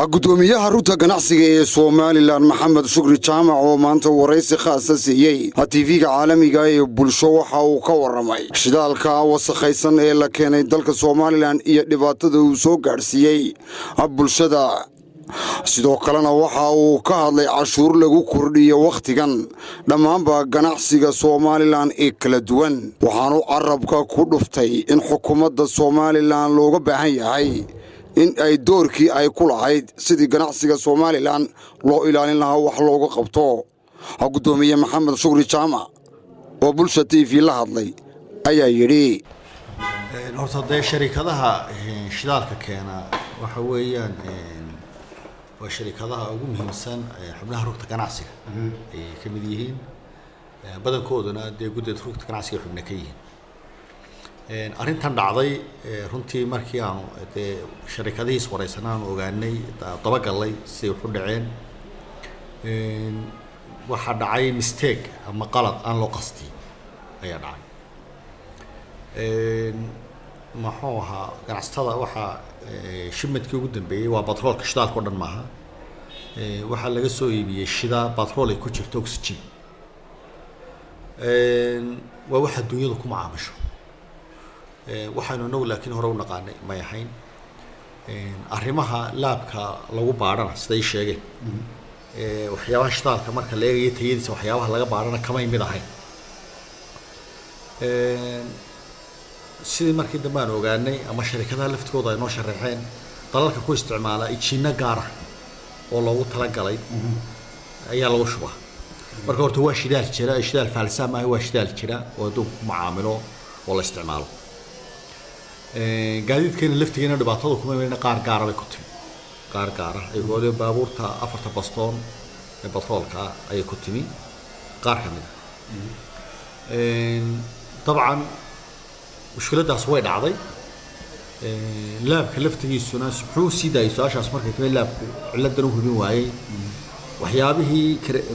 gudoomiyaha runta ganacsiga ee Soomaaliland Maxamed Shukri Jaamac oo maanta wareysi khaas ah siiyay TV-ga caalamiga ee bulsho waxa uu ka waramay shidaalka wasakhaysan ee la keenay dalka Soomaaliland iyo dhibaatada uu soo gaarsiiyay bulshada sidoo kalena waxa uu ka hadlay cashuur lagu kordhiyo waqtigan dhamaanba ganacsiga Soomaaliland ee kala duwan waxaanu carabka ku dhuftay in xukuumadda Soomaaliland looga baahan yahay in ay doorkii ay ku lahayd sidii ganacsiga Soomaaliland loo ilaalin lahaa wax looga qabto gudoomiye Maxamed Shukri Jaamac oo bulsho TV la hadlay ayaa yiri horta shirkadaha shidaalka keena waxa weeyaan waa shirkadaha ugu muhiimsan xubnaha rugta ganacsiga ay ka mid yihiin badankooduna guddiga rugta ganacsiga xubna ka yihiin arrintan dhacday runtii markii aanu shirkadihiis wareysanaan ogaanay daba galay si wax u dhaceen waxa dhacay mistake ama qalad aan loo qastin ayaa dhacay maxuu ahaa ganacsatada waxa shipmentkii ugu dambeeyay waa batroolka shidaalka oo dhan maaha waxaa laga soo iibiyey shidaal batrool ay ku jirto oxygen waa waxa dunyadu ku macaamisho waxaanu nagu laakiin hore u naqaanay may ahayn arrimaha laabka lagu baadhana siday sheegeen waxyaabaha shidaalka marka la eegayo tayadiisa waxyaabaha laga baadhana kamay mid ahayn sidii markii dambe aan ogaanay ama shirkadaha laftigooda ay noo sharaxeen dalalka ku isticmaala ijiino gaar ah oo loogu talagalay ayaa lagu shubaa marka horta waa shidaal jira shidaal faalsa maaha waa shidaal jira oo adduunka ku macaamilo oo la isticmaalo gaadiidkeena laftigeena dhibaatada kuma imanayna qaar gaar ah bay ku timi qaar gaar ah ay go'day baabuurta 4 bastoon ee batroolka ay ku timi qaar kamid طبعا mushkiladaas way dhacday laabka laftigiisuna wuxuu siday su'aashaas markay tahay laabku ciladan uu hubin waayay waxyaabihii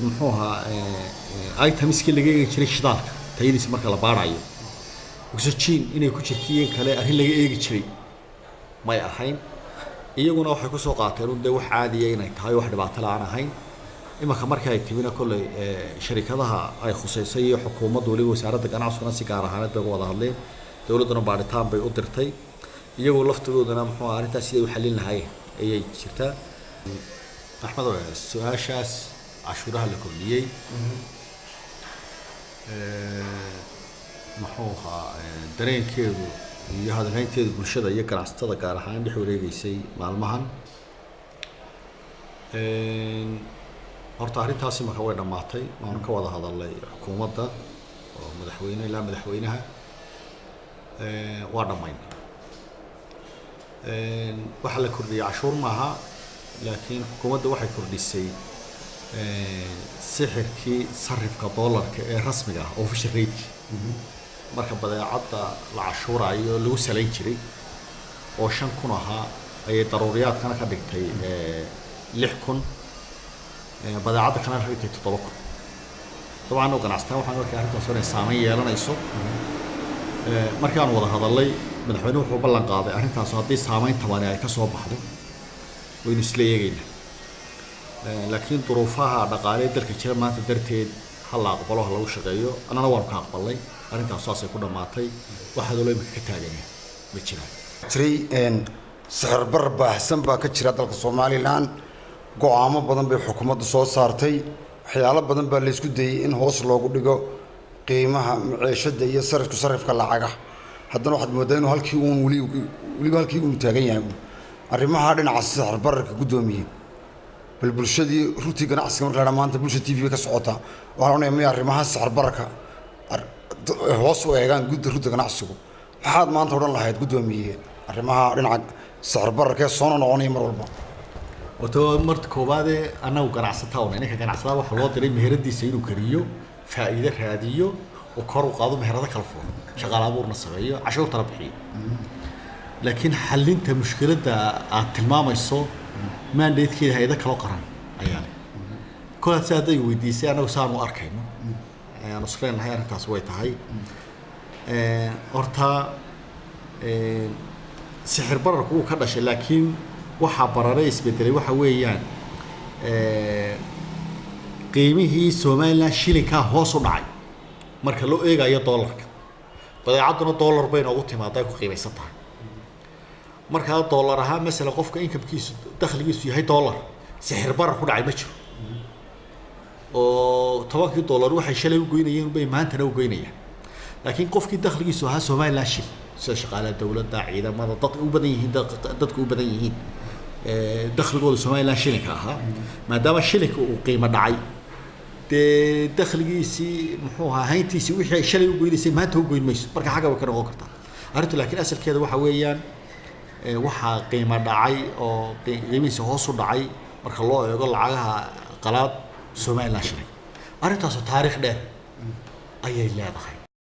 muxuu ahaa itemskii laga eegi jiray shidaalka tayadiisa marka la baarayo oxygen inay ku jirtiin kale arrin laga eegi jiray may ahayn iyaguna waxay ku soo qaateen in wax caadi ah inay tahay wax dhibaato la'aan ahayn imaka markay ay timina kulay shirkadaha ay khuseysay iyo xukuumadda waliba wasaaradda ganacsiga si gaar ahaan bay wada hadleen dawladuna baaritaan bay u dirtay iyagoo laftigoodana muxuu arrintaas sidii u xalin lahaayeen ayay jirtaa axmed su'aashaas cashuuraha la kordhiyay muxuu ahaa dareenkeedu iyo hadalhaynteedu bulshada iyo ganacsatada gaar ahaan dhex wareegaysay maalmahan horta arrintaasi marka way dhamaatay waan ka wada hadalnay xukuumadda oo madaxweyne ilaa madaxweynaha waa dhamayn waxa la kordhiyay cashuur maaha laakiin xukuumadda waxay kordhisay sixirkii sarifka dollarka ee rasmiga ah official rate marka badeecada la cashuurayo lagu salayn jiray oo 5,000 ahaa ayay daruuriyaadkana ka dhigtay 6,000 badeecada kana dhigtay 7,000 طبعا oo ganacsatada waxaan arkay arrintaas oo saameyn yeelanayso markaan wada hadalay madaxweynuhu wuxuu ballan qaaday arrintaas haddii saameyn taban ay ka soo baxdo waynu isla eegaynaa laakiin duruufaha dhaqaale dalka jira maanta darteed hal aqbalo lagu shaqeeyo anana waan ka aqbalay arrintaas saas ay ku dhamaatay waxa dawladda imika ka taaganyahay ma jiraan sixir bar baahsan baa ka jira dalka Soomaaliland go'aamo badan bay xukuumaddu soo saartay waxyaalo badan baa la isku dayay in hoos loogu dhigo qiimaha maciishada iyo sarifka lacaga haddana waxaad moodaa inuu halkii uun waliba halkii uu taagan yahay arrimaha dhinaca sixir bararka gudoomiye bal bulshadii runtii ganacsiga marka la maanta bulsho TV ka socota waxaan oonayay arrimaha sixir bararka hoos u eegaan runta ganacsigu maxaad maanta odhan lahayd gudoomiye arrimaha dhinaca sixir bararka soo noqonaya mar walba wato marka koobaade anagu ganacsataa inka ganacsatada waxa loo diray meheradiisa inuu kariyo faa'iido raadiyo oo kor u qaado meherada kala furan shaqaale abuurna sameeyo cashuur tala bixiyo laakiin xalinta mushkiladda aad tilmaamayso mandatekeeda hay'ada kala qaran ayaa kooxda saada weydiisay anagu saanu arkayno aan isleeyahay arrintaas way tahay horta sixir bararku uu ka dhashay laakiin waxa bararay isbedelay waxa weeyaan qiimihii Soomaaliland shilinka hoos u dhacay marka loo eegayo dollarka badeecaduna dollar bay noogu timaaday ku qiimaysan tahay marka dollar ahaa mesela qofka incomekiisu dakhligiisu yahay dollar sixir barar ku dhacay ma jiro oo tobankii dollar waxay shalay u goynayeen bay maantana u goynayaan laakiin qofkii dakhligiisu ahaa Soomaaliland shil sida shaqaalaha dawladda ciidamada dadku u badan yihiin dakhligooda Soomaaliland shilinka ahaa maadaama shilinka uu qiimo dhacay dakhligiisii muxuu ahaa hayntiisii wixii shalay u goynaysay maanta u goyn mayso marka xagga way ka noqon kartaa arrintu laakiin asalkeeda waxa weeyaan waxa qiimo dhacay oo qiimihiisa hoos u dhacay marka loo eego lacagaha qalaad Soomaaliland shilin arrintaas taariikh dheer ayay leedahay